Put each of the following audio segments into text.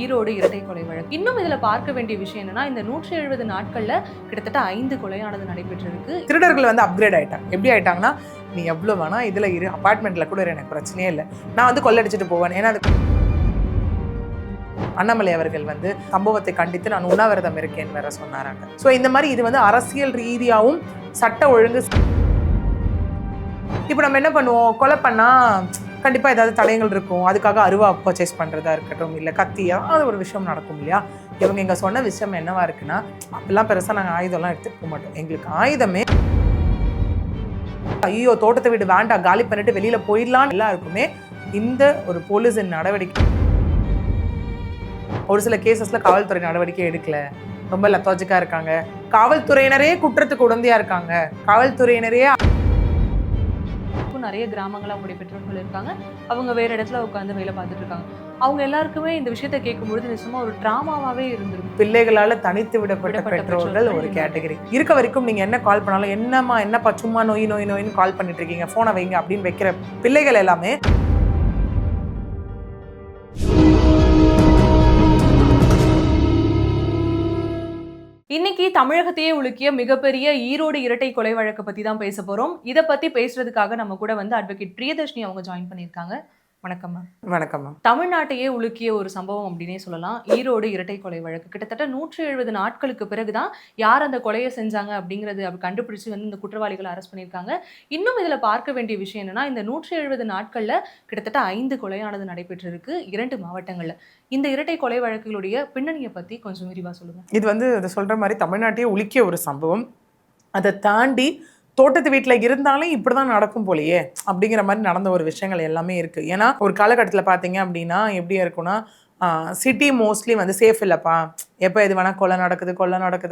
ஈரோடு இரட்டை கொலை வழக்கு. இன்னும் இதுல பார்க்க வேண்டிய விஷயம் என்னன்னா, இந்த 170 நாட்கள்ல கிட்டத்தட்ட 5 கொலையானது நடைபெற்றிருக்கு. திருடர்கள் வந்து அப்கிரேட் ஆயிட்டாங்க. எப்படி ஆயிட்டாங்கன்னா, நீ எவ்வளவு வேணா இதுல இரு, அபார்ட்மெண்ட்ல கூட எனக்கு பிரச்சனையே இல்லை, நான் வந்து கொள்ளடிச்சிட்டு போவேன். ஏன்னா அண்ணாமலை அவர்கள் வந்து சம்பவத்தை கண்டித்து நான் உண்ணாவிரதம் இருக்கேன்னு வேற சொன்னாராங்க. ஸோ இந்த மாதிரி இது வந்து அரசியல் ரீதியாகவும் சட்ட ஒழுங்கு. இப்போ நம்ம என்ன பண்ணுவோம், கொலை பண்ணா கண்டிப்பாக ஏதாவது தடயங்கள் இருக்கும், அதுக்காக அருவா பர்ச்சேஸ் பண்ணுறதா இருக்கட்டும், இல்லை கத்தியா, அது ஒரு விஷயம் நடக்கும் இல்லையா. இவங்க இங்கே சொன்ன விஷயம் என்னவா இருக்குன்னா, அப்பெல்லாம் பெருசாக நாங்கள் ஆயுதம்லாம் எடுத்துகிட்டு போக மாட்டோம், எங்களுக்கு ஆயுதமே ஐயோ தோட்டத்தை வீடு வேண்டாம் காலி பண்ணிட்டு வெளியில் போயிடலாம் எல்லாருக்குமே இந்த ஒரு போலீஸின் நடவடிக்கை. ஒரு சில கேசஸில் காவல்துறை நடவடிக்கை எடுக்கல, ரொம்ப லெத்தாஜிக்காக இருக்காங்க, காவல்துறையினரே குற்றத்துக்கு உடந்தையாக இருக்காங்க, காவல்துறையினரே நிறைய கிராமங்கள் அவங்களுடைய பெற்றோர்கள் இருக்காங்க, அவங்க வேற இடத்துல உட்காந்து வேலை பார்த்துட்டு இருக்காங்க. அவங்க எல்லாருக்குமே இந்த விஷயத்த கேட்கும்பொழுது நிச்சயமா ஒரு டிராமாவே இருந்திருக்கு. பிள்ளைகளால தனித்து விடப்பட்ட பெற்றோர்கள் ஒரு கேட்டகரி இருக்க வரைக்கும் நீங்க என்ன கால் பண்ணாலும் என்னப்பா சும்மா நோயின்னு கால் பண்ணிட்டு இருக்கீங்க, போனை வைங்க அப்படின்னு வைக்கிற பிள்ளைகள் எல்லாமே இன்னைக்கு தமிழகத்தையே உலுக்கிய மிகப்பெரிய ஈரோடு இரட்டை கொலை வழக்கை பத்தி தான் பேச போறோம். இதை பத்தி பேசுறதுக்காக நம்ம கூட வந்து அட்வொகேட் பிரியதர்ஷினி அவங்க ஜாயின் பண்ணியிருக்காங்க. வணக்கம் மேம். வணக்கம் மேம். தமிழ்நாட்டையே உலுக்கிய ஒரு சம்பவம் அப்படின்னே சொல்லலாம் ஈரோடு இரட்டை கொலை வழக்கு. கிட்டத்தட்ட 170 நாட்களுக்கு பிறகுதான் யார் அந்த கொலையை செஞ்சாங்க அப்படிங்கிறது கண்டுபிடிச்சு வந்து இந்த குற்றவாளிகளை அரெஸ்ட் பண்ணியிருக்காங்க. இன்னும் இதுல பார்க்க வேண்டிய விஷயம் என்னன்னா, இந்த 170 நாட்கள்ல கிட்டத்தட்ட 5 கொலையானது நடைபெற்றிருக்கு 2 மாவட்டங்கள்ல. இந்த இரட்டை கொலை வழக்குகளுடைய பின்னணியை பத்தி கொஞ்சம் விரிவா சொல்லுங்க. இது வந்து இதை சொல்ற மாதிரி தமிழ்நாட்டையே உலுக்கிய ஒரு சம்பவம். அதை தாண்டி தோட்டத்து வீட்டில் இருந்தாலும் இப்படி தான் நடக்கும் போலையே அப்படிங்கிற மாதிரி நடந்த ஒரு விஷயங்கள் எல்லாமே இருக்குது. ஏன்னா ஒரு காலகட்டத்தில் பார்த்தீங்க அப்படின்னா எப்படி இருக்குன்னா, சிட்டி மோஸ்ட்லி வந்து சேஃப் இல்லைப்பா, எப்போ எது வேணால் கொலை நடக்குது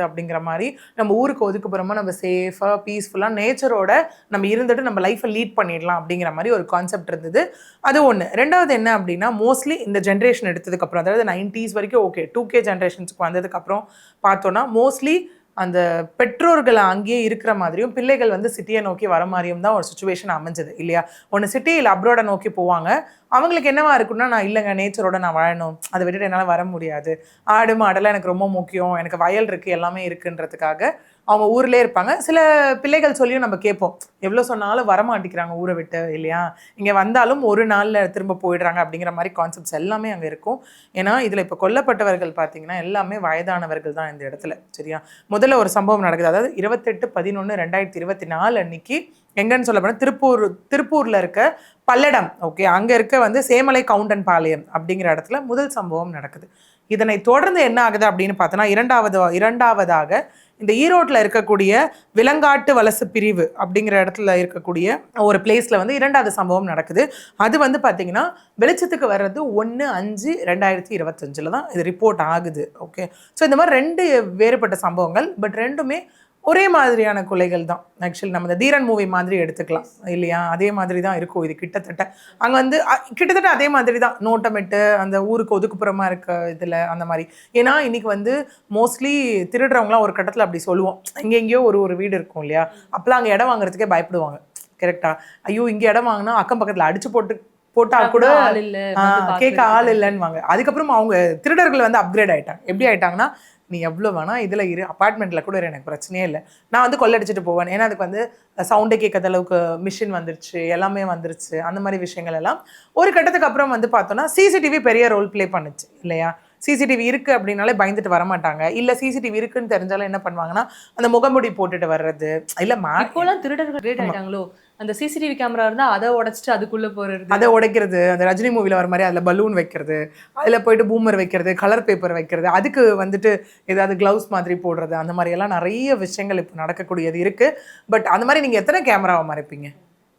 அப்படிங்கிற மாதிரி நம்ம ஊருக்கு ஒதுக்குப்புறமா நம்ம சேஃபாக பீஸ்ஃபுல்லாக நேச்சரோட நம்ம இருந்துட்டு நம்ம லைஃப்பை லீட் பண்ணிடலாம் அப்படிங்கிற மாதிரி ஒரு கான்செப்ட் இருந்தது. அது ஒன்று. ரெண்டாவது என்ன அப்படின்னா, மோஸ்ட்லி இந்த ஜென்ரேஷன் எடுத்ததுக்கப்புறம், அதாவது 90s வரைக்கும் ஓகே, 2K ஜென்ரேஷன்ஸ்க்கு வந்ததுக்கப்புறம் பார்த்தோன்னா மோஸ்ட்லி அந்த பெற்றோர்கள் அங்கேயே இருக்கிற மாதிரியும் பிள்ளைகள் வந்து சிட்டியை நோக்கி வர மாதிரியும் தான் ஒரு சுச்சுவேஷன் அமைஞ்சது இல்லையா. ஒன்று சிட்டியில் அப்ராடை நோக்கி போவாங்க, அவங்களுக்கு என்னவா இருக்குன்னா, நான் இல்லைங்க நேச்சரோட நான் வாழணும், அதை விட்டுட்டு என்னால் வர முடியாது, ஆடு மாடெல்லாம் எனக்கு ரொம்ப முக்கியம், எனக்கு வயல் இருக்குது எல்லாமே இருக்குன்றதுக்காக அவங்க ஊர்லேயே இருப்பாங்க. சில பிள்ளைகள் சொல்லியும் நம்ம கேட்போம், எவ்வளோ சொன்னாலும் வரமாட்டிக்கிறாங்க ஊரை விட்டு இல்லையா, இங்கே வந்தாலும் ஒரு நாளில் திரும்ப போயிடுறாங்க அப்படிங்கிற மாதிரி கான்செப்ட்ஸ் எல்லாமே அங்கே இருக்கும். ஏன்னா இதில் இப்போ கொல்லப்பட்டவர்கள் பார்த்தீங்கன்னா எல்லாமே வயதானவர்கள் தான் இந்த இடத்துல. சரியா, முதல்ல ஒரு சம்பவம் நடக்குது, அதாவது 28/11/2024 அன்னைக்கு எங்கன்னு சொல்ல போனால் திருப்பூரில் இருக்க பல்லடம், ஓகே, அங்கே இருக்க வந்து சேமலை கவுண்டன் பாளையம் அப்படிங்கிற இடத்துல முதல் சம்பவம் நடக்குது. இதனை தொடர்ந்து என்ன ஆகுது அப்படின்னு பார்த்தோன்னா, இரண்டாவதாக இந்த ஈரோட்டில் இருக்கக்கூடிய விலங்காட்டு வலசு பிரிவு அப்படிங்கிற இடத்துல இருக்கக்கூடிய ஒரு பிளேஸில் வந்து 2வது சம்பவம் நடக்குது. அது வந்து பார்த்தீங்கன்னா வெளிச்சத்துக்கு வர்றது 1/5/2025 தான் இது ரிப்போர்ட் ஆகுது. ஓகே, ஸோ இந்த மாதிரி 2 வேறுபட்ட சம்பவங்கள், பட் ரெண்டுமே ஒரே மாதிரியான கொலைகள் தான். ஆக்சுவலி நம்ம இந்த தீரன் மூவி மாதிரி எடுத்துக்கலாம் இல்லையா, அதே மாதிரி தான் இருக்கும் இது கிட்டத்தட்ட. அங்கே வந்து கிட்டத்தட்ட அதே மாதிரி தான் நோட்டமிட்டு அந்த ஊருக்கு ஒதுக்குப்புறமா இருக்க இதில் அந்த மாதிரி. ஏன்னா இன்னைக்கு வந்து மோஸ்ட்லி திருடுறவங்களாம் ஒரு கட்டத்தில் அப்படி சொல்லுவோம், எங்கெங்கேயோ ஒரு வீடு இருக்கும் இல்லையா, அப்போலாம் அங்கே இடம் வாங்குறதுக்கே பயப்படுவாங்க. கரெக்டா, ஐயோ இங்கே இடம் வாங்கினா அக்கம் பக்கத்தில் அடிச்சு போட்டா கூட கேட்க ஆள் இல்லைன்னு. அதுக்கப்புறம் அவங்க திருடர்கள் வந்து அப்கிரேட் ஆயிட்டாங்க. எப்படி ஆயிட்டாங்கன்னா, நீ எவ்வளோ வேணா இதில் இரு, அப்பார்ட்மெண்ட்டில் கூட எனக்கு பிரச்சனையே இல்லை, நான் வந்து கொள்ளடிச்சிட்டு போவேன். ஏன்னா அதுக்கு வந்து சவுண்டை கேட்காத அளவுக்கு மிஷின் வந்துருச்சு, எல்லாமே வந்துருச்சு. அந்த மாதிரி விஷயங்கள் எல்லாம் ஒரு கட்டத்துக்கு அப்புறம் வந்து பார்த்தோன்னா சிசிடிவி பெரிய ரோல் ப்ளே பண்ணுச்சு இல்லையா. சிசிடிவி இருக்குது அப்படின்னாலே பயந்துட்டு வரமாட்டாங்க, இல்லை சிசிடிவி இருக்குன்னு தெரிஞ்சாலும் என்ன பண்ணுவாங்கன்னா அந்த முகமுடி போட்டுட்டு வர்றது. இல்லை இப்போலாம் திருடர்கள் கிரேட் ஆயிட்டாங்களோ, அந்த சிசிடிவி கேமரா இருந்தால் அதை உடைச்சிட்டு அதுக்குள்ளே போகிறது, அதை உடைக்கிறது, அந்த ரஜினி மூவியில் வர மாதிரி அதில் பலூன் வைக்கிறது, அதில் போயிட்டு பூமர் வைக்கிறது, கலர் பேப்பர் வைக்கிறது, அதுக்கு வந்துட்டு ஏதாவது க்ளவுஸ் மாதிரி போடுறது, அந்த மாதிரியெல்லாம் நிறைய விஷயங்கள் இப்போ நடக்கக்கூடியது இருக்குது. பட் அந்த மாதிரி நீங்கள் எத்தனை கேமராவை மறைப்பீங்க?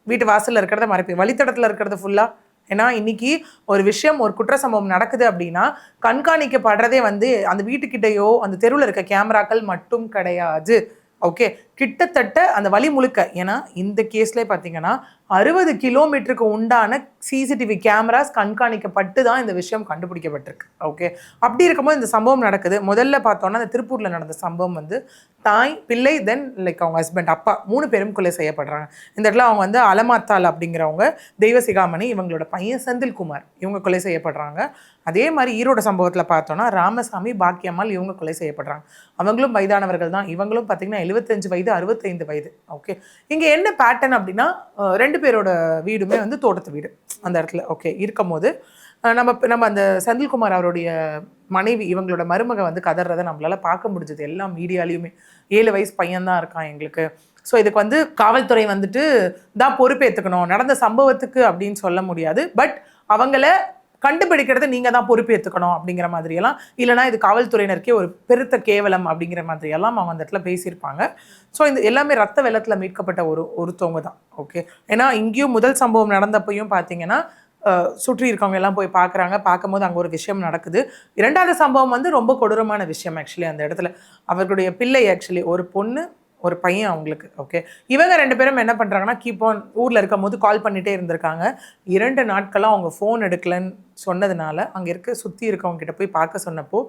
வீட்டு வாசலில் இருக்கிறத மறைப்பீங்க, வழித்தடத்தில் இருக்கிறது ஃபுல்லாக. ஏன்னா இன்னைக்கு ஒரு விஷயம், ஒரு குற்ற சம்பவம் நடக்குது அப்படின்னா கண்காணிக்கப்படுறதே வந்து அந்த வீட்டுக்கிட்டையோ அந்த தெருவில் இருக்க கேமராக்கள் மட்டும் கிடையாது. ஓகே, கிட்டத்தட்ட அந்த வழி முழுக்க, ஏன்னா இந்த கேஸ்ல பார்த்தீங்கன்னா 60 கிலோமீட்டருக்கு உண்டான சிசிடிவி கேமராஸ் கண்காணிக்கப்பட்டு தான் இந்த விஷயம் கண்டுபிடிக்கப்பட்டிருக்கு. ஓகே, அப்படி இருக்கும்போது இந்த சம்பவம் நடக்குது. முதல்ல பார்த்தோன்னா அந்த திருப்பூரில் நடந்த சம்பவம் வந்து தாய், பிள்ளை, தென் லைக் அவங்க ஹஸ்பண்ட், அப்பா 3 பேரும் கொலை செய்யப்படுறாங்க. இந்த இடத்துல அவங்க வந்து அலமாத்தாள் அப்படிங்கிறவங்க, தெய்வசிகாமணி, இவங்களோட பையன் செந்தில்குமார், இவங்க கொலை செய்யப்படுறாங்க. அதே மாதிரி ஈரோடு சம்பவத்தில் பார்த்தோன்னா ராமசாமி, பாக்கியம்மாள், இவங்க கொலை செய்யப்படுறாங்க. அவங்களும் வயதானவர்கள் தான். இவங்களும் பார்த்தீங்கன்னா 75 வயது, 65 வயது. ஓகே, இங்கே என்ன பேட்டர்ன் அப்படின்னா 2 பேரோட வீடுமே வந்து தோட்டத்து வீடு அந்த இடத்துல. ஓகே, இருக்கும் போது நம்ம அந்த செந்தில்குமார் அவருடைய மனைவி, இவங்களோட மருமக வந்து கதறதை நம்மளால பார்க்க முடிஞ்சது எல்லா மீடியாலையுமே. 7 வயசு பையன்தான் இருக்கான் எங்களுக்கு. ஸோ இதுக்கு வந்து காவல்துறை வந்துட்டு தான் பொறுப்பேற்றுக்கணும், நடந்த சம்பவத்துக்கு அப்படின்னு சொல்ல முடியாது. பட் அவங்கள கண்டுபிடிக்கிறத நீங்கள் தான் பொறுப்பேற்றுக்கணும் அப்படிங்கிற மாதிரியெல்லாம், இல்லைனா இது காவல்துறையினருக்கே ஒரு பெருத்த கேவலம் அப்படிங்கிற மாதிரியெல்லாம் அவங்க அந்த இடத்துல பேசியிருப்பாங்க. ஸோ இந்த எல்லாமே ரத்த வெள்ளத்தில் மீட்கப்பட்ட ஒருத்தவங்க தான். ஓகே, ஏன்னா இங்கேயும் முதல் சம்பவம் நடந்தப்பையும் பார்த்தீங்கன்னா சுற்றி இருக்கவங்க எல்லாம் போய் பார்க்குறாங்க. பார்க்கும்போது அங்கே ஒரு விஷயம் நடக்குது. 2வது சம்பவம் வந்து ரொம்ப கொடூரமான விஷயம். ஆக்சுவலி அந்த இடத்துல அவர்களுடைய பிள்ளை, ஆக்சுவலி ஒரு பொண்ணு ஒரு பையன் அவங்களுக்கு. ஓகே, இவங்க 2 பேரும் என்ன பண்ணுறாங்கன்னா கீப் ஆன் ஊரில் இருக்கும் போது கால் பண்ணிகிட்டே இருந்திருக்காங்க. 2 நாட்களாக அவங்க ஃபோன் எடுக்கலன்னு சொன்னதுனால அங்கே சுற்றி இருக்கவங்க கிட்ட போய் பார்க்க சொன்னப்போ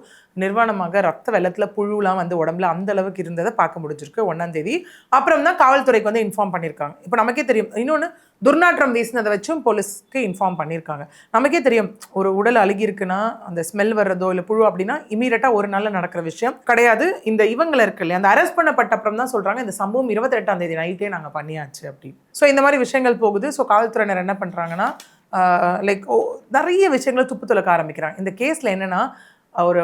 நிர்வாணமாக ரத்த வெள்ளத்தில் புழுலாம் வந்து உடம்புல அந்த அளவுக்கு இருந்ததை பார்க்க முடிஞ்சிருக்கு 1ஆம் தேதி. அப்புறம் தான் காவல்துறைக்கு வந்து இன்ஃபார்ம் பண்ணியிருக்காங்க. இப்போ நமக்கே தெரியும், இன்னொன்று துர்நாற்றம் வீசினதை வச்சும் போலீஸ்க்கு இன்ஃபார்ம் பண்ணியிருக்காங்க. நமக்கே தெரியும், ஒரு உடல் அழுகி இருக்குன்னா அந்த ஸ்மெல் வர்றதோ இல்லை புழு அப்படின்னா இமீடியட்டாக ஒரு நாளில் நடக்கிற விஷயம் கிடையாது. இந்த இவங்களை இருக்கு இல்லையா, அந்த அரெஸ்ட் பண்ணப்பட்ட அப்புறம் தான் சொல்கிறாங்க இந்த சம்பவம் 28ஆம் தேதி நைட்டே நாங்கள் பண்ணியாச்சு அப்படின்னு. ஸோ இந்த மாதிரி விஷயங்கள் போகுது. ஸோ காவல்துறையினர் என்ன பண்ணுறாங்கன்னா லைக் நிறைய விஷயங்களை துப்பு துலக்க ஆரம்பிக்கிறாங்க. இந்த கேஸில் என்னென்னா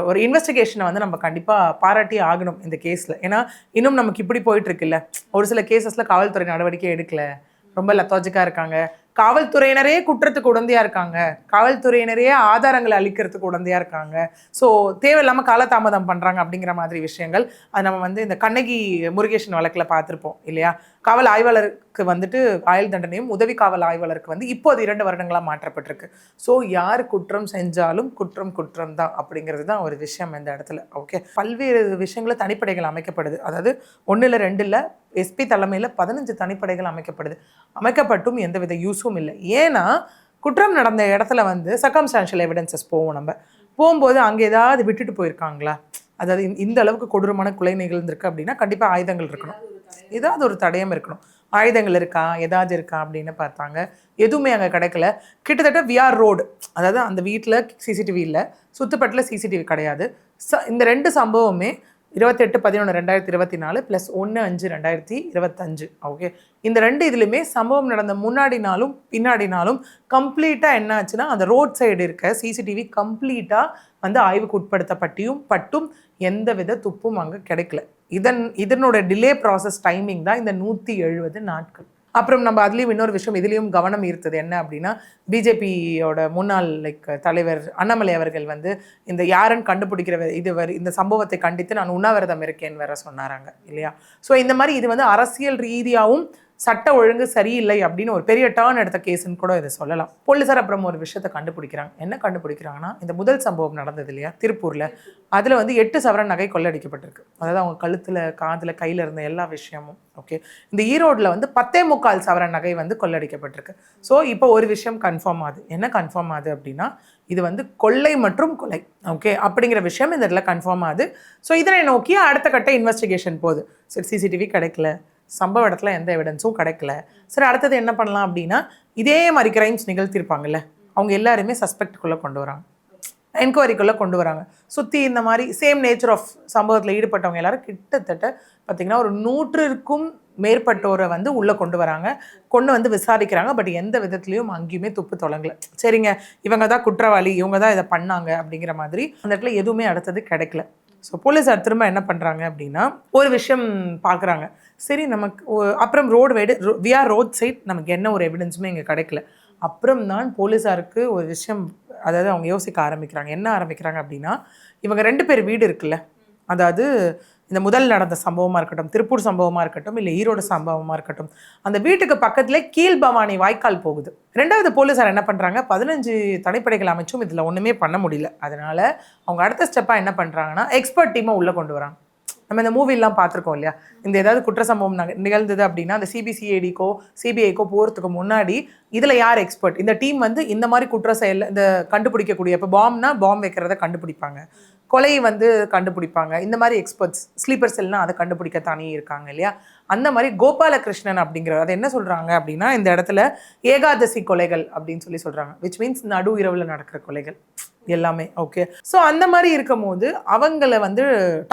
ஒரு இன்வெஸ்டிகேஷனை வந்து நம்ம கண்டிப்பாக பாராட்டி ஆகணும் இந்த கேஸில். ஏன்னா இன்னும் நமக்கு இப்படி போயிட்டுருக்குல்ல, ஒரு சில கேசஸில் காவல்துறை நடவடிக்கை எடுக்கல, ரொம்ப லத்தாஜிக்காக இருக்காங்க. காவல்துறையினரே குற்றத்துக்கு உடந்தையாக இருக்காங்க, காவல்துறையினரே ஆதாரங்களை அளிக்கிறதுக்கு உடந்தையாக இருக்காங்க. ஸோ தேவையில்லாமல் காலதாமதம் பண்ணுறாங்க அப்படிங்கிற மாதிரி விஷயங்கள். அது நம்ம வந்து இந்த கண்ணகி முருகேசன் வழக்கில் பார்த்துருப்போம் இல்லையா. காவல் ஆய்வாளருக்கு வந்துட்டு ஆயுள் தண்டனையும், உதவி காவல் ஆய்வாளருக்கு வந்து இப்போது 2 வருடங்களாக மாற்றப்பட்டிருக்கு. ஸோ யார் குற்றம் செஞ்சாலும் குற்றம் தான் அப்படிங்கிறது தான் ஒரு விஷயம் இந்த இடத்துல. ஓகே, பல்வேறு விஷயங்களும் தனிப்படைகள் அமைக்கப்படுது. அதாவது 1 இல்லை 2 இல்லை, எஸ்பி தலைமையில் 15 தனிப்படைகள் அமைக்கப்பட்டும் எந்தவித யூஸும் இல்லை. ஏன்னா குற்றம் நடந்த இடத்துல வந்து சர்க்கம்ஸ்டான்ஷியல் எவிடன்சஸ் போகும்போது அங்கே ஏதாவது விட்டுட்டு போயிருக்காங்களா, அதாவது இந்த அளவுக்கு கொடூரமான கொலை நிகழ்ந்திருக்கு அப்படின்னா கண்டிப்பாக ஆயுதங்கள் இருக்கணும், ஏதாவது ஒரு தடயம் இருக்கணும். ஆயுதங்கள் இருக்கா, ஏதாவது இருக்கா அப்படின்னு பார்த்தாங்க. எதுவுமே அங்கே கிடைக்கல. கிட்டத்தட்ட விஆர் ரோடு, அதாவது அந்த வீட்டில் சிசிடிவி இல்லை, சுத்துப்பட்டில் சிசிடிவி கிடையாது. இந்த 2 சம்பவமே 28/11/2024 + 1/5/2025. ஓகே, இந்த 2 இதுலையுமே சம்பவம் நடந்த முன்னாடி நாளும் பின்னாடி நாளும் கம்ப்ளீட்டாக என்ன ஆச்சுன்னா அந்த ரோட் சைடு இருக்க சிசிடிவி கம்ப்ளீட்டாக வந்து ஆய்வுக்கு உட்படுத்தப்பட்டும் எந்த வித துப்பும் அங்கே கிடைக்கல. இதனோட டிலே ப்ராசஸ் டைமிங் தான் இந்த 170 நாட்கள். அப்புறம் நம்ம அதுலேயும் இன்னொரு விஷயம் இதுலேயும் கவனம் ஈர்த்தது என்ன அப்படின்னா, பிஜேபியோட முன்னாள் தலைவர் அண்ணாமலை அவர்கள் வந்து இந்த யாருன்னு கண்டுபிடிக்கிற இந்த சம்பவத்தை கண்டித்து நான் உண்ணாவிரதம் இருக்கேன்னு வேற சொன்னாராங்க இல்லையா. ஸோ இந்த மாதிரி இது வந்து அரசியல் ரீதியாகவும் சட்ட ஒழுங்கு சரியில்லை அப்படின்னு ஒரு பெரிய டேர்ன் எடுத்த கேஸுன்னு கூட இதை சொல்லலாம். போலீஸார் அப்புறம் ஒரு விஷயத்தை கண்டுபிடிக்கிறாங்க. என்ன கண்டுபிடிக்கிறாங்கன்னா, இந்த முதல் சம்பவம் நடந்தது இல்லையா திருப்பூரில், அதில் வந்து 8 சவரன் நகை கொள்ளடிக்கப்பட்டிருக்கு. அதாவது அவங்க கழுத்தில், காதில், கையில் இருந்த எல்லா விஷயமும். ஓகே, இந்த ஈரோடில் வந்து 10.25 சவரன் நகை வந்து கொள்ளடிக்கப்பட்டிருக்கு. ஸோ இப்போ ஒரு விஷயம் கன்ஃபார்ம் ஆகுது. என்ன கன்ஃபார்ம் ஆகுது அப்படின்னா, இது வந்து கொள்ளை மற்றும் கொலை. ஓகே, அப்படிங்கிற விஷயம் இந்த இதில் கன்ஃபார்ம் ஆகுது. ஸோ இதனை நோக்கி அடுத்த கட்ட இன்வெஸ்டிகேஷன் போகுது. சரி, சிசிடிவி கிடைக்கல, சம்பவ இடத்துல எந்த எவிடன்ஸும் கிடைக்கல. சரி, அடுத்தது என்ன பண்ணலாம் அப்படின்னா, இதே மாதிரி கிரைம்ஸ் நிகழ்த்தியிருப்பாங்கல்ல, அவங்க எல்லாருமே சஸ்பெக்டுக்குள்ளே கொண்டு வராங்க, என்கொயரிக்குள்ளே கொண்டு வராங்க. சுற்றி இந்த மாதிரி சேம் நேச்சர் ஆஃப் சம்பவத்தில் ஈடுபட்டவங்க எல்லாரும் கிட்டத்தட்ட பார்த்திங்கன்னா ஒரு 100க்கும் மேற்பட்டோரை வந்து உள்ளே கொண்டு வராங்க, கொண்டு வந்து விசாரிக்கிறாங்க. பட் எந்த விதத்துலையும் அங்கேயுமே துப்பு தொடங்கலை. சரிங்க, இவங்க தான் குற்றவாளி, இவங்க தான் இதை பண்ணாங்க அப்படிங்கிற மாதிரி அந்த இடத்துல எதுவுமே அடுத்தது கிடைக்கல. ஸோ போலீஸார் திரும்ப என்ன பண்ணுறாங்க அப்படின்னா, ஒரு விஷயம் பார்க்குறாங்க. சரி, நமக்கு அப்புறம் விஆர் ரோட் சைட் நமக்கு என்ன ஒரு எவிடன்ஸுமே இங்கே கிடைக்கல. அப்புறம் தான் போலீஸாருக்கு ஒரு விஷயம், அதாவது அவங்க யோசிக்க ஆரம்பிக்கிறாங்க. என்ன ஆரம்பிக்கிறாங்க அப்படின்னா, இவங்க 2 பேர் வீடு இருக்குல்ல, அதாவது இந்த முதல் நடந்த சம்பவமாக இருக்கட்டும், திருப்பூர் சம்பவமாக இருக்கட்டும், இல்லை ஈரோடு சம்பவமாக இருக்கட்டும், அந்த வீட்டுக்கு பக்கத்தில் கீழ்பவானி வாய்க்கால் போகுது. 2வது போலீஸார் என்ன பண்ணுறாங்க, 15 தனிப்படைகள் அமைச்சும் இதில் ஒன்றுமே பண்ண முடியல. அதனால் அவங்க அடுத்த ஸ்டெப்பாக என்ன பண்ணுறாங்கன்னா, எக்ஸ்பர்ட் டீமை உள்ளே கொண்டு வராங்க. நம்ம இந்த மூவிலாம் பார்த்துருக்கோம் இல்லையா, இந்த ஏதாவது குற்ற சம்பவம் நிகழ்ந்தது அப்படின்னா அந்த சிபிசிஐடிக்கோ சிபிஐக்கோ போகிறதுக்கு முன்னாடி இதில் யார் எக்ஸ்பர்ட், இந்த டீம் வந்து இந்த மாதிரி குற்ற செயல் இந்த கண்டுபிடிக்கக்கூடிய, இப்போ பாம்னா பாம் வைக்கிறத கண்டுபிடிப்பாங்க, கொலை வந்து கண்டுபிடிப்பாங்க, இந்த மாதிரி எக்ஸ்பர்ட்ஸ், ஸ்லீப்பர் செல்னா அதை கண்டுபிடிக்க தானே இருக்காங்க இல்லையா. அந்த மாதிரி கோபாலகிருஷ்ணன் அப்படிங்கிறவர் அதை என்ன சொல்கிறாங்க அப்படின்னா, இந்த இடத்துல ஏகாதசி கொலைகள் அப்படின்னு சொல்கிறாங்க, விச் மீன்ஸ் நடு இரவில் நடக்கிற கொலைகள் எல்லாமே. ஓகே, ஸோ அந்த மாதிரி இருக்கும் போது அவங்கள வந்து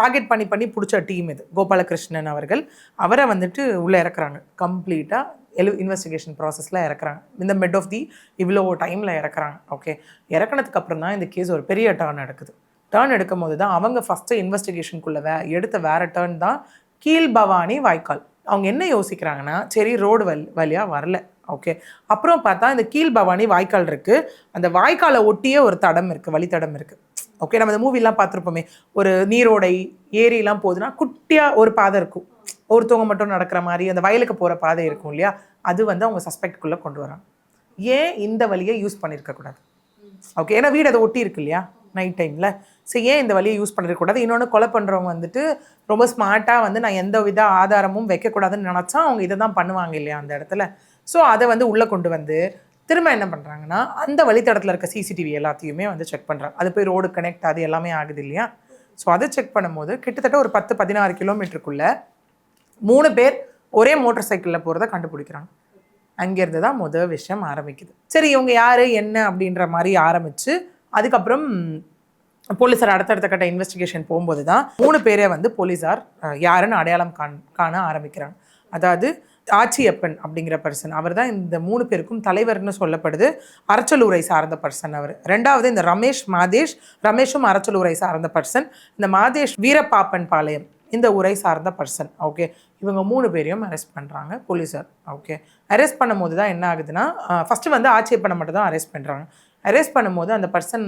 டார்கெட் பண்ணி பிடிச்ச டீம் இது. கோபாலகிருஷ்ணன் அவர்கள் அவரை வந்துட்டு உள்ளே இறக்குறாங்க, கம்ப்ளீட்டாக இன்வெஸ்டிகேஷன் ப்ராசஸில் இறக்குறாங்க, இந்த மிட் ஆஃப் தி இவ்வளோ டைமில் இறக்குறாங்க. ஓகே, இறக்குனதுக்கு அப்புறம் தான் இந்த கேஸ் ஒரு பெரிய டர்ன் எடுக்குது. டர்ன் எடுக்கும் போது தான் அவங்க ஃபஸ்ட்டு இன்வெஸ்டிகேஷனுக்குள்ளே எடுத்த வேறு டர்ன் தான் கீழ்பவானி வாய்க்கால். அவங்க என்ன யோசிக்கிறாங்கன்னா, சரி ரோடு வழியாக வரல, ஓகே, அப்புறம் பார்த்தா இந்த கீழ்பவானி வாய்க்கால் இருக்குது, அந்த வாய்க்காலை ஒட்டியே ஒரு தடம் இருக்குது, வழித்தடம் இருக்குது. ஓகே, நம்ம இந்த மூவிலாம் பார்த்துருப்போமே, ஒரு நீரோடை ஏரிலாம் போகுதுன்னா குட்டியாக ஒரு பாதை இருக்கும், ஒருத்தவங்க மட்டும் நடக்கிற மாதிரி அந்த வயலுக்கு போகிற பாதை இருக்கும் இல்லையா, அது வந்து அவங்க சஸ்பெக்ட்குள்ளே கொண்டு வராங்க. ஏன் இந்த வழியை யூஸ் பண்ணியிருக்கக்கூடாது? ஓகே, ஏன்னா வீடு அதை ஒட்டி இருக்கு இல்லையா நைட் டைமில், ஸோ ஏன் இந்த வழியை யூஸ் பண்ணிருக்கக்கூடாது? இன்னொன்று, கொலை பண்ணுறவங்க வந்துட்டு ரொம்ப ஸ்மார்ட்டாக வந்து நான் எந்த வித ஆதாரமும் வைக்கக்கூடாதுன்னு நினச்சா அவங்க இதை தான் பண்ணுவாங்க இல்லையா அந்த இடத்துல. ஸோ அதை வந்து உள்ளே கொண்டு வந்து திரும்ப என்ன பண்ணுறாங்கன்னா, அந்த வழித்தடத்தில் இருக்க சிசிடிவி எல்லாத்தையுமே வந்து செக் பண்ணுறாங்க. அது போய் ரோடு கனெக்ட் அது எல்லாமே ஆகுது இல்லையா. ஸோ அதை செக் பண்ணும்போது கிட்டத்தட்ட ஒரு 10-16 கிலோமீட்டருக்குள்ளே 3 பேர் ஒரே மோட்டர் சைக்கிளில் போகிறத கண்டுபிடிக்கிறாங்க. அங்கேருந்து தான் முதல் விஷயம் ஆரம்பிக்குது. சரி, இவங்க யார் என்ன அப்படின்ற மாதிரி ஆரம்பித்து அதுக்கப்புறம் போலீஸார் அடுத்தடுத்த கட்ட இன்வெஸ்டிகேஷன் போகும்போது தான் 3 பேரை வந்து போலீஸார் யாருன்னு அடையாளம் காண ஆரம்பிக்கிறாங்க. அதாவது ஆச்சியப்பன் அப்படிங்கிற பர்சன், அவர் தான் இந்த 3 பேருக்கும் தலைவர்னு சொல்லப்படுது. அரச்சலூரை சார்ந்த பர்சன் அவர். ரெண்டாவது இந்த ரமேஷும் அரச்சலூரை சார்ந்த பர்சன். இந்த மாதேஷ் வீரப்பாப்பன் பாளையம், இந்த ஊரை சார்ந்த பர்சன். ஓகே, இவங்க 3 பேரையும் அரெஸ்ட் பண்ணுறாங்க போலீஸார். ஓகே, அரெஸ்ட் பண்ணும்போது தான் என்ன ஆகுதுன்னா, ஃபஸ்ட்டு வந்து ஆச்சியப்பனை மட்டும் தான் அரெஸ்ட் பண்ணுறாங்க. அரெஸ்ட் பண்ணும்போது அந்த பர்சன்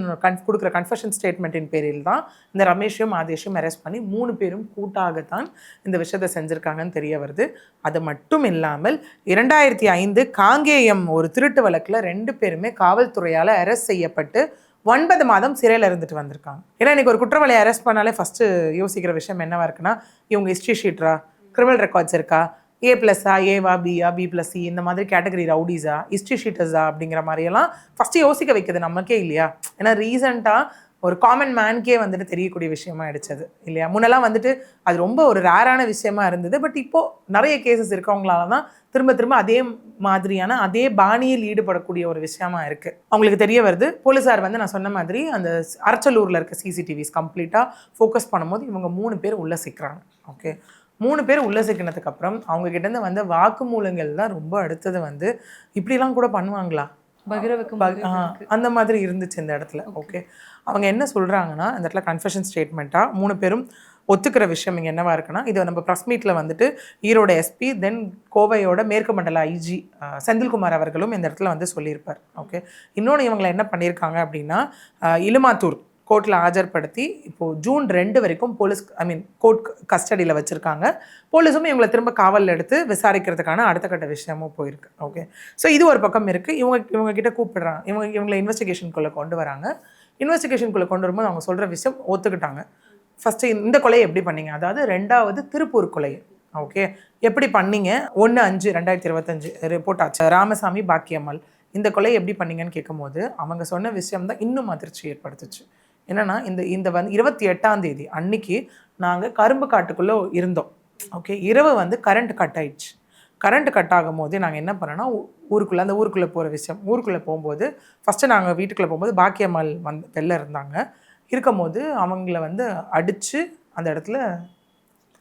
கொடுக்குற கன்ஃபெஷன் ஸ்டேட்மெண்ட்டின் பேரில் தான் இந்த ரமேஷையும் ஆதேஷையும் அரெஸ்ட் பண்ணி 3 பேரும் கூட்டாகத்தான் இந்த விஷயத்தை செஞ்சுருக்காங்கன்னு தெரிய வருது. அது மட்டும் இல்லாமல் 2005 காங்கேயம் ஒரு திருட்டு வழக்கில் 2 பேருமே காவல்துறையால் அரெஸ்ட் செய்யப்பட்டு 9 மாதம் சிறையில் இருந்துட்டு வந்திருக்காங்க. ஏன்னா இன்றைக்கி ஒரு குற்றவாளியை அரெஸ்ட் பண்ணாலே ஃபஸ்ட்டு யோசிக்கிற விஷயம் என்னவா இருக்குன்னா, இவங்க ஹிஸ்ட்ரி ஷீட்ரா, கிரிமினல் ரெக்கார்ட்ஸ் இருக்கா, A+ஆ, ஏவா, பிஆ, B+C இந்த மாதிரி கேட்டகரி ரவுடிஸா, ஹிஸ்ட்ரி ஷீட்டர்ஸா அப்படிங்கிற மாதிரியெல்லாம் ஃபஸ்ட்டு யோசிக்க வைக்கிறது நமக்கே இல்லையா. ஏன்னா ரீசெண்டாக ஒரு காமன் மேனுக்கே வந்துட்டு தெரியக்கூடிய விஷயமா ஆயிடுச்சது இல்லையா. முன்னெல்லாம் வந்துட்டு அது ரொம்ப ஒரு ரேரான விஷயமா இருந்தது. பட் இப்போது நிறைய கேசஸ் இருக்கவங்களால தான் திரும்ப அதே மாதிரியான அதே பாணியில் ஈடுபடக்கூடிய ஒரு விஷயமா இருக்குது. அவங்களுக்கு தெரிய வருது. போலீஸார் வந்து நான் சொன்ன மாதிரி அந்த அரச்சலூரில் இருக்க சிசிடிவிஸ் கம்ப்ளீட்டாக ஃபோக்கஸ் பண்ணும்போது இவங்க 3 பேர் உள்ளே சிக்கிறாங்க. ஓகே, 3 பேர் உள்ளே சிக்கினதுக்கு அப்புறம் அவங்க கிட்டேருந்து வந்து வாக்குமூலங்கள் தான் ரொம்ப அடுத்தது வந்து இப்படிலாம் கூட பண்ணுவாங்களா அந்த மாதிரி இருந்துச்சு இந்த இடத்துல. ஓகே, அவங்க என்ன சொல்கிறாங்கன்னா, இந்த இடத்துல கன்ஃபெஷன் ஸ்டேட்மெண்ட்டாக 3 பேரும் ஒத்துக்கிற விஷயம் இங்கே என்னவா இருக்குன்னா, இதை நம்ம ப்ரெஸ் மீட்டில் வந்துட்டு ஈரோடு எஸ்பி தென் கோவையோட மேற்கு மண்டல ஐஜி செந்தில்குமார் அவர்களும் இந்த இடத்துல வந்து சொல்லியிருப்பார். ஓகே, இன்னொன்று இவங்களை என்ன பண்ணியிருக்காங்க அப்படின்னா, இலுமாத்தூர் கோர்ட்டில் ஆஜர்படுத்தி இப்போது June 2 வரைக்கும் கோர்ட் கஸ்டடியில் வச்சுருக்காங்க. போலீஸும் இவங்களை திரும்ப காவலில் எடுத்து விசாரிக்கிறதுக்கான அடுத்த கட்ட விஷயமும் போயிருக்கு. ஓகே, ஸோ இது ஒரு பக்கம் இருக்குது. இவங்க கிட்ட கூப்பிடுறாங்க, இவங்களை இன்வெஸ்டிகேஷனுக்குள்ளே கொண்டு வராங்க. இன்வெஸ்டிகேஷனுக்குள்ளே கொண்டு வரும்போது அவங்க சொல்கிற விஷயம் ஒத்துக்கிட்டாங்க. ஃபஸ்ட்டு இந்த கொலையை எப்படி பண்ணீங்க, அதாவது 2வது திருப்பூர் கொலை, ஓகே, எப்படி பண்ணீங்க, 1/5/2025 ரிப்போர்ட் ஆச்சு, ராமசாமி பாக்கியம்மாள், இந்த கொலையை எப்படி பண்ணீங்கன்னு கேட்கும்போது அவங்க சொன்ன விஷயம் தான் இன்னும் அதிர்ச்சி ஏற்படுத்துச்சு. என்னென்னா, இந்த வந்து 28ஆம் தேதி அன்னைக்கு நாங்கள் கரும்பு காட்டுக்குள்ளே இருந்தோம். ஓகே, இரவு வந்து கரண்ட் கட் ஆயிடுச்சு. கரண்ட் கட் ஆகும் போது நாங்கள் என்ன பண்ணோன்னா, ஊருக்குள்ளே போகிற விஷயம், ஊருக்குள்ளே போகும்போது ஃபஸ்ட்டு நாங்கள் வீட்டுக்குள்ளே போகும்போது பாக்கியம்மாள் வெளில இருக்கும் போது அவங்கள வந்து அடித்து அந்த இடத்துல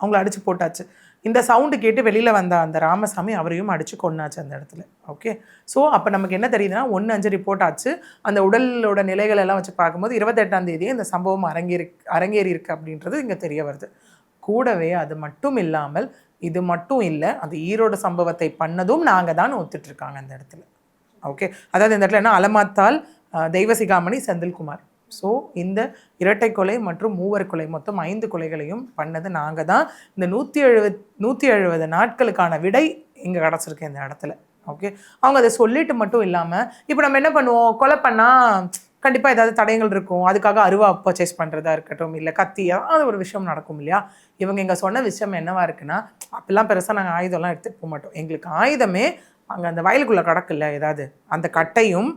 அவங்கள அடித்து போட்டாச்சு. இந்த சவுண்டு கேட்டு வெளியில் வந்த அந்த ராமசாமி அவரையும் அடித்து கொன்னாச்சு அந்த இடத்துல. ஓகே, ஸோ அப்போ நமக்கு என்ன தெரியுதுன்னா, 1/5 ரிப்போர்ட் ஆச்சு. அந்த உடலோட நிலைகள் எல்லாம் வச்சு பார்க்கும்போது 28ஆம் தேதியே இந்த சம்பவம் அரங்கேறி இருக்கு அப்படின்றது இங்கே தெரிய வருது. கூடவே அது மட்டும் இல்லாமல், இது மட்டும் இல்லை, அந்த ஈரோடு சம்பவத்தை பண்ணதும் நாங்கள் தான் ஒத்துட்ருக்காங்க அந்த இடத்துல. ஓகே, அதாவது இந்த இடத்துல என்ன, அலமாத்தால், தெய்வசிகாமணி, செந்தில்குமார். ஸோ இந்த இரட்டை கொலை மற்றும் 3 கொலை, மொத்தம் 5 கொலைகளையும் பண்ணது நாங்கள் தான். இந்த 170 நாட்களுக்கான விடை இங்கே கிடச்சிருக்கு இந்த இடத்துல. ஓகே, அவங்க அதை சொல்லிட்டு மட்டும் இல்லாமல், இப்போ நம்ம என்ன பண்ணுவோம், கொலை பண்ணால் கண்டிப்பாக ஏதாவது தடயங்கள் இருக்கும். அதுக்காக அருவா பர்ச்சேஸ் பண்ணுறதா இருக்கட்டும், இல்லை கத்தியா, அது ஒரு விஷயம் நடக்கும் இல்லையா? இவங்க இங்கே சொன்ன விஷயம் என்னவா இருக்குன்னா, அப்பெல்லாம் பெருசாக நாங்கள் ஆயுதம்லாம் எடுத்துகிட்டு போக மாட்டோம். எங்களுக்கு ஆயுதமே அங்கே அந்த வயலுக்குள்ளே கிடக்குல்ல ஏதாவது, அந்த கட்டையும்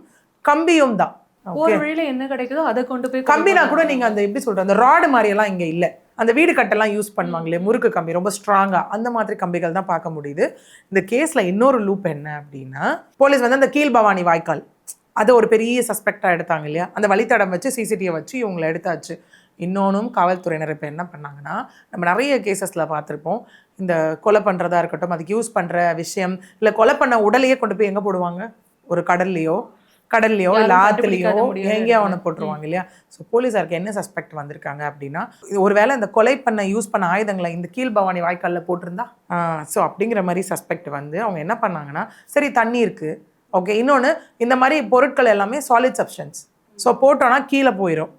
கம்பியும் தான். ஒரு வழியில என்ன கிடைக்குதோ அதை கொண்டு போய் கம்பினா கூட நீங்கள் அந்த எப்படி சொல்கிறது, அந்த ராடு மாதிரியெல்லாம் இங்கே இல்லை. அந்த வீடு கட்டெல்லாம் யூஸ் பண்ணுவாங்களே, முறுக்கு கம்பி ரொம்ப ஸ்ட்ராங்காக, அந்த மாதிரி கம்பிகள் தான் பார்க்க முடியுது. இந்த கேஸில் இன்னொரு லூப் என்ன அப்படின்னா, போலீஸ் வந்து அந்த கீழ்பவானி வாய்க்கால் அதை ஒரு பெரிய சஸ்பெக்டாக எடுத்தாங்க இல்லையா? அந்த வழித்தடம் வச்சு சிசிடிவியை வச்சு இவங்களை எடுத்தாச்சு. இன்னொன்றும் காவல்துறையினர் இப்போ என்ன பண்ணாங்கன்னா, நம்ம நிறைய கேசஸில் பார்த்துருப்போம், இந்த கொலை பண்ணுறதா இருக்கட்டும், அதுக்கு யூஸ் பண்ணுற விஷயம், இல்லை கொலை பண்ண உடலையே கொண்டு போய் எங்கே போடுவாங்க? ஒரு கடல்லையோ இல்லை ஆற்றுலையோ எங்கேயோ அவனை போட்டுருவாங்க இல்லையா? ஸோ போலீஸாருக்கு என்ன சஸ்பெக்ட் வந்திருக்காங்க அப்படின்னா, இது ஒருவேளை இந்த கொலை பண்ண யூஸ் பண்ண ஆயுதங்களை இந்த கீழ்பவானி வாய்க்காலில் போட்டிருந்தா, ஸோ அப்படிங்கிற மாதிரி சஸ்பெக்ட் வந்து அவங்க என்ன பண்ணாங்கன்னா, சரி தண்ணி இருக்குது, ஓகே, இன்னொன்று இந்த மாதிரி பொருட்கள் எல்லாமே சாலிட் சப்ஸ்டன்ஸ், ஸோ போட்டோன்னா கீழே போயிடும்,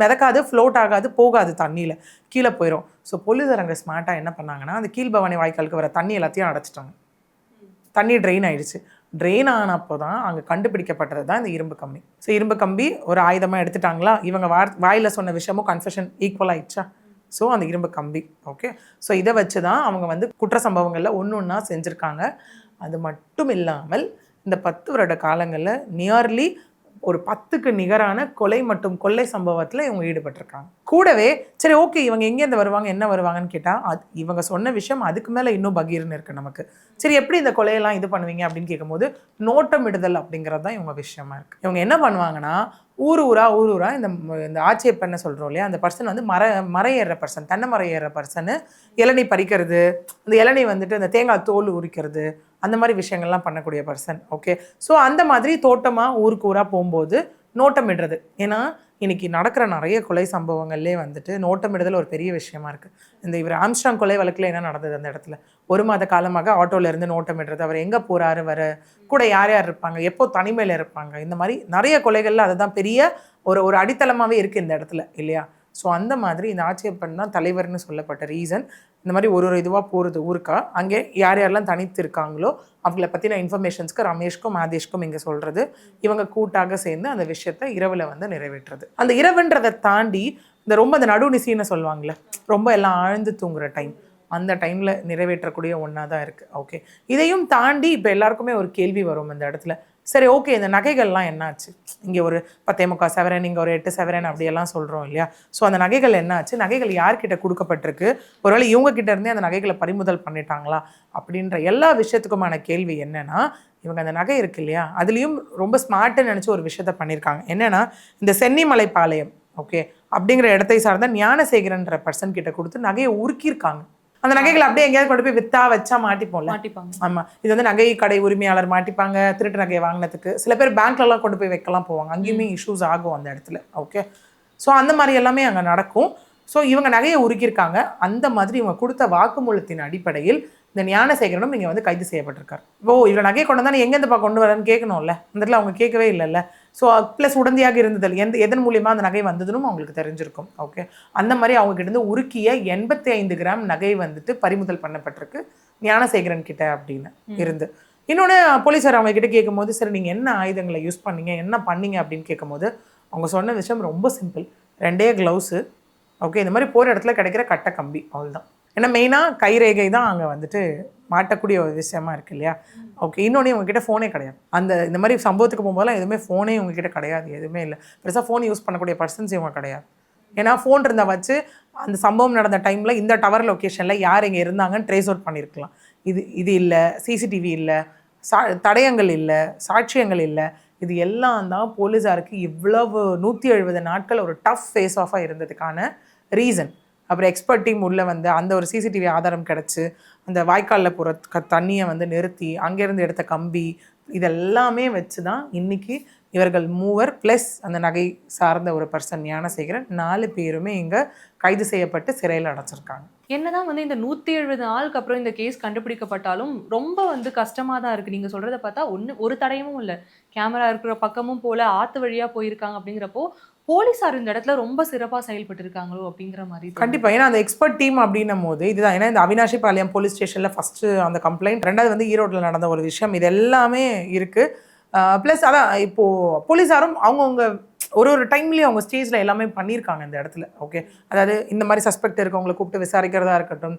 மிதக்காது, ஃப்ளோட் ஆகாது, போகாது, தண்ணியில் கீழே போயிடும். ஸோ போலீஸார் அங்கே ஸ்மார்ட்டாக என்ன பண்ணாங்கன்னா, அந்த கீழ்பவானி வாய்க்காலுக்கு வர தண்ணி எல்லாத்தையும் அடைச்சிட்டாங்க. தண்ணி ட்ரெயின் ஆயிடுச்சு. ட்ரெயின் ஆனப்போ தான் அங்கே கண்டுபிடிக்கப்பட்டது தான் இந்த இரும்பு கம்பி. ஸோ இரும்பு கம்பி ஒரு ஆயுதமாக எடுத்துட்டாங்களா, இவங்க வாயில் சொன்ன விஷயமும் கன்ஃபெஷன் ஈக்குவல் ஆயிடுச்சா? ஸோ அந்த இரும்பு கம்பி, ஓகே. ஸோ இதை வச்சு தான் அவங்க வந்து குற்ற சம்பவங்களில் ஒன்று ஒன்றா செஞ்சுருக்காங்க. அது மட்டும் இல்லாமல் இந்த 10 வருட காலங்களில் நியர்லி ஒரு 10க்கு நிகரான கொலை மற்றும் கொள்ளை சம்பவத்தில் இவங்க ஈடுபட்டிருக்காங்க. கூடவே சரி ஓகே, இவங்க எங்கேருந்து வருவாங்க, என்ன வருவாங்கன்னு கேட்டால், இவங்க சொன்ன விஷயம் அதுக்கு மேலே இன்னும் பகீர்னு இருக்குது நமக்கு. சரி எப்படி இந்த கொலையெல்லாம் இது பண்ணுவீங்க அப்படின்னு கேட்கும்போது, நோட்டமிடுதல் அப்படிங்கிறது தான் இவங்க விஷயமா இருக்குது. இவங்க என்ன பண்ணுவாங்கன்னா, ஊர் ஊரா இந்த ஆட்சியப்பன்னு சொல்கிறோம் இல்லையா, அந்த பர்சன் வந்து மரம் ஏறுற பர்சன், தென்னை மரம் ஏறுற பர்சனு, இளநீ பறிக்கிறது, அந்த இளநீ வந்துட்டு அந்த தேங்காய் தோல் உரிக்கிறது, அந்த மாதிரி விஷயங்கள்லாம் பண்ணக்கூடிய பர்சன், ஓகே. ஸோ அந்த மாதிரி தோட்டமாக ஊருக்கு ஊராக போகும்போது நோட்டமிடுறது. ஏன்னா இன்றைக்கி நடக்கிற நிறைய கொலை சம்பவங்கள்லேயே வந்துட்டு நோட்டமிடுதல் ஒரு பெரிய விஷயமா இருக்குது. இந்த இவர் ஆம்ஸ்ட்ராங் கொலை வழக்கில் என்ன நடந்தது, அந்த இடத்துல 1 மாத காலமாக ஆட்டோலேருந்து நோட்டமிடுறது, அவர் எங்கே போகிறாரு, கூட யார் யார் இருப்பாங்க, எப்போ தனிமையில் இருப்பாங்க, இந்த மாதிரி நிறைய கொலைகளில் அதுதான் பெரிய ஒரு அடித்தளமாகவே இருக்குது இந்த இடத்துல இல்லையா? ஸோ அந்த மாதிரி இந்த ஆட்சியப்பன் தான் தலைவர்னு சொல்லப்பட்ட ரீசன். இந்த மாதிரி ஒரு இதுவாக போகிறது ஊருக்கா, அங்கே யார் யாரெல்லாம் தனித்து இருக்காங்களோ அவங்கள பற்றின இன்ஃபர்மேஷன்ஸ்க்கு ரமேஷ்க்கும் மாதேஷ்க்கும் இங்கே சொல்கிறது, இவங்க கூட்டாக சேர்ந்து அந்த விஷயத்தை இரவில் வந்து நிறைவேற்றுறது. அந்த இரவுன்றதை தாண்டி இந்த நடுநிசின்னு சொல்லுவாங்களே, ரொம்ப எல்லாம் ஆழ்ந்து தூங்குற டைம், அந்த டைமில் நிறைவேற்றக்கூடிய ஒன்றா தான் இருக்குது, ஓகே. இதையும் தாண்டி இப்போ எல்லாருக்குமே ஒரு கேள்வி வரும் இந்த இடத்துல, சரி ஓகே, இந்த நகைகள்லாம் என்னாச்சு? இங்கே ஒரு 10.25 சவரன், இங்கே ஒரு 8 சவரன் அப்படியெல்லாம் சொல்கிறோம் இல்லையா? ஸோ அந்த நகைகள் என்னாச்சு, நகைகள் யார்கிட்ட கொடுக்கப்பட்டிருக்கு, ஒருவேளை இவங்ககிட்ட இருந்தே அந்த நகைகளை பறிமுதல் பண்ணிட்டாங்களா அப்படின்ற எல்லா விஷயத்துக்குமான கேள்வி என்னென்னா, இவங்க அந்த நகை இருக்கு இல்லையா, அதுலேயும் ரொம்ப ஸ்மார்ட்டுன்னு நினச்சி ஒரு விஷயத்த பண்ணியிருக்காங்க. என்னென்னா, இந்த சென்னிமலை பாளையம், ஓகே, அப்படிங்கிற இடத்தை சார்ந்த ஞானசேகரன்ற பர்சன் கிட்ட கொடுத்து நகையை உருக்கியிருக்காங்க. அந்த நகைகளை அப்படியே எங்கேயாவது கொண்டு போய் விற்றா வச்சா மாட்டிப்பாங்க. ஆமாம், இது வந்து நகை கடை உரிமையாளர் மாட்டிப்பாங்க, திருட்டு நகையை வாங்கினதுக்கு. சில பேர் பேங்க்லலாம் கொண்டு போய் வைக்கலாம் போவாங்க, அங்கேயுமே இஷ்யூஸ் ஆகும் அந்த இடத்துல, ஓகே. ஸோ அந்த மாதிரி எல்லாமே அங்கே நடக்கும். ஸோ இவங்க நகையை உருக்கியிருக்காங்க. அந்த மாதிரி இவங்க கொடுத்த வாக்குமூலத்தின் அடிப்படையில் இந்த ஞானசேகரனும் இங்கே வந்து கைது செய்யப்பட்டிருக்காரு. இவங்க நகையை கொண்டு வந்தால் எங்கேருந்துப்பா கொண்டு வரேன்னு கேட்கணும்ல, அந்த இடத்துல அவங்க கேட்கவே இல்லைல்ல. ஸோ ப்ளஸ் உடந்தையாக இருந்ததில் எதன் மூலியமாக அந்த நகை வந்ததுன்னு அவங்களுக்கு தெரிஞ்சிருக்கும், ஓகே. அந்த மாதிரி அவங்ககிட்ட உருக்கிய 85 கிராம் நகை வந்துட்டு பறிமுதல் பண்ணப்பட்டிருக்கு ஞானசேகரன் கிட்ட அப்படின்னு இருந்து. இன்னொன்று போலீஸார் அவங்க கிட்ட கேட்கும்போது, சரி நீங்கள் என்ன ஆயுதங்களை யூஸ் பண்ணீங்க, என்ன பண்ணீங்க அப்படின்னு கேட்கும்போது அவங்க சொன்ன விஷயம் ரொம்ப சிம்பிள், 2 க்ளவுஸு, ஓகே, இந்த மாதிரி போகிற இடத்துல கிடைக்கிற கட்டை கம்பி, அவ்வளோதான். ஏன்னா மெயினாக கைரேகை தான் அங்கே வந்துட்டு மாட்டக்கூடிய ஒரு விஷயமா இருக்குது இல்லையா, ஓகே. இன்னொன்று உங்ககிட்ட ஃபோனே கிடையாது. இந்த மாதிரி சம்பவத்துக்கு போகும்போதெல்லாம் எதுவுமே ஃபோனே உங்ககிட்ட கிடையாது, எதுவுமே இல்லை. பெருசாக ஃபோன் யூஸ் பண்ணக்கூடிய பர்சன்ஸ் இவங்க கிடையாது. ஏன்னா ஃபோன் இருந்தால் வச்சு அந்த சம்பவம் நடந்த டைமில் இந்த டவர் லொக்கேஷனில் யார் இங்கே இருந்தாங்கன்னு ட்ரேஸ் அவுட் பண்ணியிருக்கலாம். இது இல்லை, சிசிடிவி இல்லை, தடயங்கள் இல்லை, சாட்சியங்கள் இல்லை. இது எல்லாம் தான் போலீஸாருக்கு இவ்வளவு 170 நாட்கள் ஒரு டஃப் ஃபேஸ் ஆஃபாக இருந்ததுக்கான ரீசன். அப்புறம் எக்ஸ்பர்ட் டீம் உள்ளே வந்து அந்த ஒரு சிசிடிவி ஆதாரம் கிடச்சி, அந்த வாய்க்காலில் போகிற தண்ணியை வந்து நிறுத்தி அங்கேருந்து எடுத்த கம்பி, இதெல்லாமே வச்சு தான் இன்றைக்கி இவர்கள் 3 ப்ளஸ் அந்த நகை சார்ந்த ஒரு பர்சன் ஞானசேகரன் 4 பேருமே இங்கே கைது செய்யப்பட்டு சிறையில் அடைச்சிருக்காங்க. என்னதான் வந்து இந்த 170 நாளுக்கு அப்புறம் இந்த கேஸ் கண்டுபிடிக்கப்பட்டாலும் ரொம்ப வந்து கஷ்டமாக தான் இருக்குது. நீங்கள் சொல்கிறத பார்த்தா ஒரு தடயமும் இல்லை, கேமரா இருக்கிற பக்கமும் போல் ஆற்று வழியாக போயிருக்காங்க. அப்படிங்கிறப்போ போலீஸார் இந்த இடத்துல ரொம்ப சிறப்பாக செயல்பட்டு இருக்காங்களோ அப்படிங்கிற மாதிரி. கண்டிப்பாக, ஏன்னா அந்த எக்ஸ்பர்ட் டீம் அப்படின்னும் போது இதுதான். ஏன்னா இந்த அவினாஷி பாளையம் போலீஸ் ஸ்டேஷனில் ஃபஸ்ட்டு அந்த கம்ப்ளைண்ட், 2வது வந்து ஈரோட்டில் நடந்த ஒரு விஷயம், இது எல்லாமே இருக்குது. ப்ளஸ் அதான் இப்போது போலீஸாரும் அவங்கவுங்க ஒரு டைம்லேயும் அவங்க ஸ்டேஜில் எல்லாமே பண்ணியிருக்காங்க இந்த இடத்துல. ஓகே, அதாவது இந்த மாதிரி சஸ்பெக்ட் இருக்கவங்களை கூப்பிட்டு விசாரிக்கிறதா இருக்கட்டும்,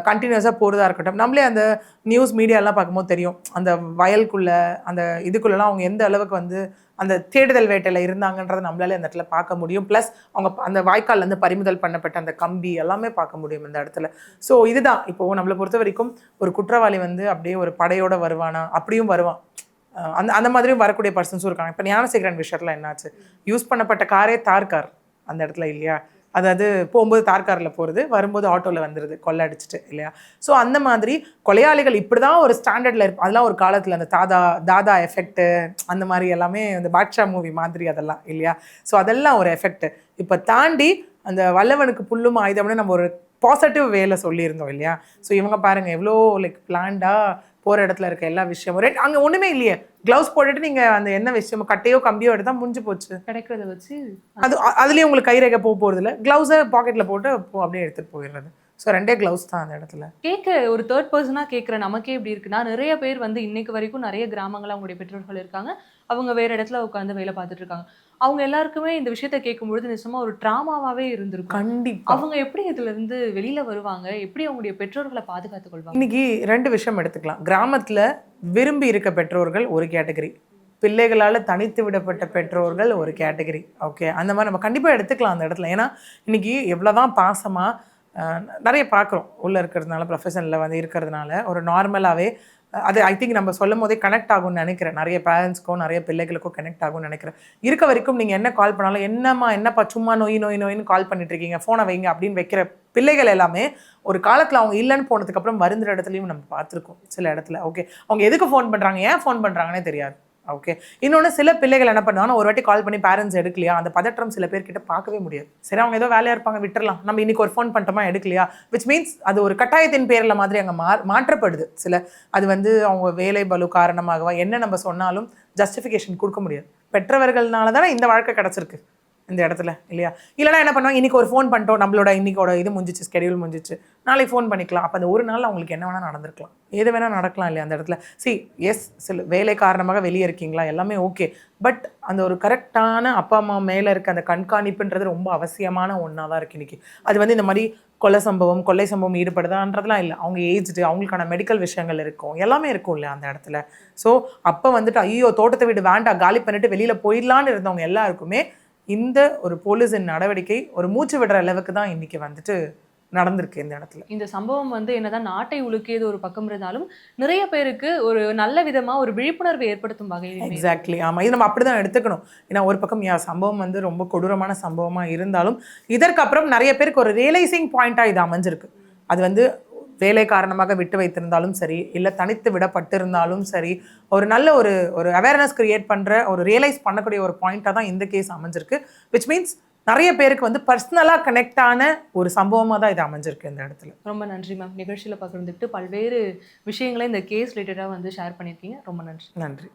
கண்டினியூஸாக போகிறதா இருக்கட்டும். நம்மளே அந்த நியூஸ் மீடியாலாம் பார்க்கும்போது தெரியும், அந்த வயலுக்குள்ளே அந்த இதுக்குள்ளெல்லாம் அவங்க எந்த அளவுக்கு வந்து அந்த தேடுதல் வேட்டையில் இருந்தாங்கன்றதை நம்மளால அந்த இடத்துல பார்க்க முடியும். ப்ளஸ் அவங்க அந்த வாய்க்கால்லேருந்து பறிமுதல் பண்ணப்பட்ட அந்த கம்பி எல்லாமே பார்க்க முடியும் இந்த இடத்துல. ஸோ இதுதான் இப்போது நம்மளை பொறுத்த வரைக்கும் ஒரு குற்றவாளி வந்து அப்படியே ஒரு படையோடு வருவானா, அப்படியும் வருவான். அந்த அந்த மாதிரியும் வரக்கூடிய பர்சன்ஸும் இருக்காங்க. இப்போ ஞானசேகரன் விஷயத்தில் என்னாச்சு, யூஸ் பண்ணப்பட்ட காரே தார் கார் அந்த இடத்துல இல்லையா, அதாவது போகும்போது தார் காரில் போகிறது, வரும்போது ஆட்டோவில் வந்துடுது கொள்ளை அடிச்சுட்டு இல்லையா. ஸோ அந்த மாதிரி கொலையாளிகள் இப்படி தான் ஒரு ஸ்டாண்டர்டில் இருப்போம். அதெல்லாம் ஒரு காலத்தில் அந்த தாதா எஃபெக்ட்டு அந்த மாதிரி எல்லாமே அந்த பாட்ஷா மூவி மாதிரி அதெல்லாம் இல்லையா. ஸோ அதெல்லாம் ஒரு எஃபெக்ட். இப்போ தாண்டி அந்த வல்லவனுக்கு புல்லும் ஆயுதம்னு நம்ம ஒரு பாசிட்டிவ் வேல சொல்லியிருந்தோம் இல்லையா. ஸோ இவங்க பாருங்கள் எவ்வளோ லைக் பிளான்டாக போகிற இடத்துல இருக்க எல்லா விஷயமும் அங்கே ஒன்றுமே இல்லையே, க்ளவுஸ் போட்டுட்டு நீங்கள் அந்த என்ன விஷயமோ கட்டையோ கம்பியோ எடுத்தால் முடிஞ்சு போச்சு. கிடைக்கிறத வச்சு அதுலேயும் உங்களுக்கு கைரேகை போகிறது இல்லை, க்ளவுஸை பாக்கெட்டில் போட்டு அப்படியே எடுத்துகிட்டு போயிடுறது. ஸோ 2 க்ளவுஸ் தான் அந்த இடத்துல. கேட்க ஒரு தேர்ட் பர்சனாக கேட்குற நமக்கே எப்படி இருக்குன்னா, நிறைய பேர் வந்து இன்னைக்கு வரைக்கும் நிறைய கிராமங்கள் அவங்களுடைய பெற்றோர்கள் இருக்காங்க, அவங்க வேறு இடத்துல உட்காந்து வேலை பார்த்துட்டு இருக்காங்க. அவங்க எல்லாருக்குமே இந்த விஷயத்த கேட்கும்பொழுது நிச்சயமாக ஒரு ட்ராமாவாகவே இருந்திருக்கும். கண்டிப்பாக. அவங்க எப்படி இதுலேருந்து வெளியில் வருவாங்க, எப்படி அவங்களுடைய பெற்றோர்களை பாதுகாத்துக் கொள்வாங்க? இன்னைக்கு 2 விஷயம் எடுத்துக்கலாம். கிராமத்தில் விரும்பி இருக்க பெற்றோர்கள் ஒரு கேட்டகரி, பிள்ளைகளால் தனித்து விடப்பட்ட பெற்றோர்கள் ஒரு கேட்டகரி. ஓகே, அந்த மாதிரி நம்ம கண்டிப்பாக எடுத்துக்கலாம் அந்த இடத்துல. ஏன்னா இன்றைக்கி எவ்வளோதான் பாசமாக நிறைய பார்க்குறோம் உள்ளே இருக்கிறதுனால, ப்ரொஃபஷனில் வந்து இருக்கிறதுனால ஒரு நார்மலாகவே அது ஐ திங்க் நம்ம சொல்லும் போதே கனெக்ட் ஆகும்னு நினைக்கிறேன். நிறைய பேரண்ட்ஸ்க்கும் நிறைய பிள்ளைகளுக்கும் கனெக்ட் ஆகும்னு நினைக்கிறேன். இருக்க வரைக்கும் நீங்கள் என்ன கால் பண்ணாலும் என்னப்பா சும்மா நோயின்னு கால் பண்ணிட்டு இருக்கீங்க, ஃபோனை வைங்க அப்படின்னு வைக்கிற பிள்ளைகள் எல்லாமே ஒரு காலத்தில் அவங்க இல்லைன்னு போனதுக்கப்புறம் மருந்துற இடத்துலையும் நம்ம பார்த்துருக்கோம் சில இடத்துல. ஓகே, அவங்க எதுக்கு ஃபோன் பண்ணுறாங்க, ஏன் ஃபோன் பண்ணுறாங்கன்னே தெரியாது. ஓகே, இன்னொன்று சில பிள்ளைகள் என்ன பண்ணுவாங்கன்னா ஒரு வாட்டி கால் பண்ணி பேரண்ட்ஸ் எடுக்கலையா, அந்த பதற்றம் சில பேர்கிட்ட பார்க்கவே முடியாது. சரி, அவங்க ஏதோ வேலையாக இருப்பாங்க, விட்டுறலாம், நம்ம இன்னைக்கு ஒரு ஃபோன் பண்ணிட்டோமா எடுக்கலையா, விச் மீன்ஸ் அது ஒரு கட்டாயத்தின் பேரில் மாதிரி அங்கே மாற்றப்படுது. சில அது வந்து அவங்க வேலை பலு காரணமாகவா என்ன நம்ம சொன்னாலும் ஜஸ்டிஃபிகேஷன் கொடுக்க முடியாது. பெற்றவர்கள்னால தானே இந்த வாழ்க்கை கிடச்சிருக்கு இந்த இடத்துல இல்லையா. இல்லைனா என்ன பண்ணுவாங்க, இன்றைக்கி ஒரு ஃபோன் பண்ணிட்டோம், நம்மளோட இன்றைக்கோட இது முடிஞ்சிச்சு, ஸ்கெடியூல் முடிஞ்சிச்சு, நாளைக்கு ஃபோன் பண்ணிக்கலாம். அப்போ அந்த ஒரு நாள் அவங்களுக்கு என்ன வேணால் நடந்திருக்கலாம், எது வேணால் நடக்கலாம் இல்லையா அந்த இடத்துல. எஸ் சில வேலை காரணமாக வெளியே இருக்கீங்களா, எல்லாமே ஓகே. பட் அந்த ஒரு கரெக்டான அப்பா அம்மா மேலே இருக்க அந்த கண்காணிப்புன்றது ரொம்ப அவசியமான ஒன்றா தான் இருக்குது இன்றைக்கி. அது வந்து இந்த மாதிரி கொலை சம்பவம் ஈடுபடுதான்றதுலாம் இல்லை. அவங்க ஏஜ்டு, அவங்களுக்கான மெடிக்கல் விஷயங்கள் இருக்கும், எல்லாமே இருக்கும் இல்லையா அந்த இடத்துல. ஸோ அப்போ வந்துட்டு ஐயோ தோட்டத்தை வீடு வேண்டாம் காலி பண்ணிட்டு வெளியில் போயிடலான்னு இருந்தவங்க எல்லாருக்குமே இந்த ஒரு போலீஸின் நடவடிக்கை ஒரு மூச்சு விடுற அளவுக்கு தான் இன்னைக்கு வந்துட்டு நடந்திருக்கு இந்த இடத்துல. இந்த சம்பவம் வந்து என்னதான் நாட்டை உலுக்கியது ஒரு பக்கம் இருந்தாலும் நிறைய பேருக்கு ஒரு நல்ல விதமா ஒரு விழிப்புணர்வை ஏற்படுத்தும் வகையில். எக்ஸாக்ட்லி, ஆமாம், இது நம்ம அப்படிதான் எடுத்துக்கணும். ஏன்னா ஒரு பக்கம் சம்பவம் வந்து ரொம்ப கொடூரமான சம்பவமா இருந்தாலும் இதற்கப்புறம் நிறைய பேருக்கு ஒரு ரியலைசிங் பாயிண்டா இது அமைஞ்சிருக்கு. அது வந்து வேலை காரணமாக விட்டு வைத்திருந்தாலும் சரி, இல்லை தனித்து விடப்பட்டிருந்தாலும் சரி, ஒரு நல்ல ஒரு அவேர்னஸ் கிரியேட் பண்ணுற ஒரு ரியலைஸ் பண்ணக்கூடிய ஒரு பாயிண்ட்டாக தான் இந்த கேஸ் அமைஞ்சிருக்கு. விச் மீன்ஸ் நிறைய பேருக்கு வந்து பர்சனலாக கனெக்ட் ஆன ஒரு சம்பவமாக தான் இது அமைஞ்சிருக்கு இந்த இடத்துல. ரொம்ப நன்றி மேம், நிகழ்ச்சியில் பகிர்ந்துக்கிட்டு பல்வேறு விஷயங்களை இந்த கேஸ் ரிலேட்டடாக வந்து ஷேர் பண்ணியிருக்கீங்க. ரொம்ப நன்றி. நன்றி.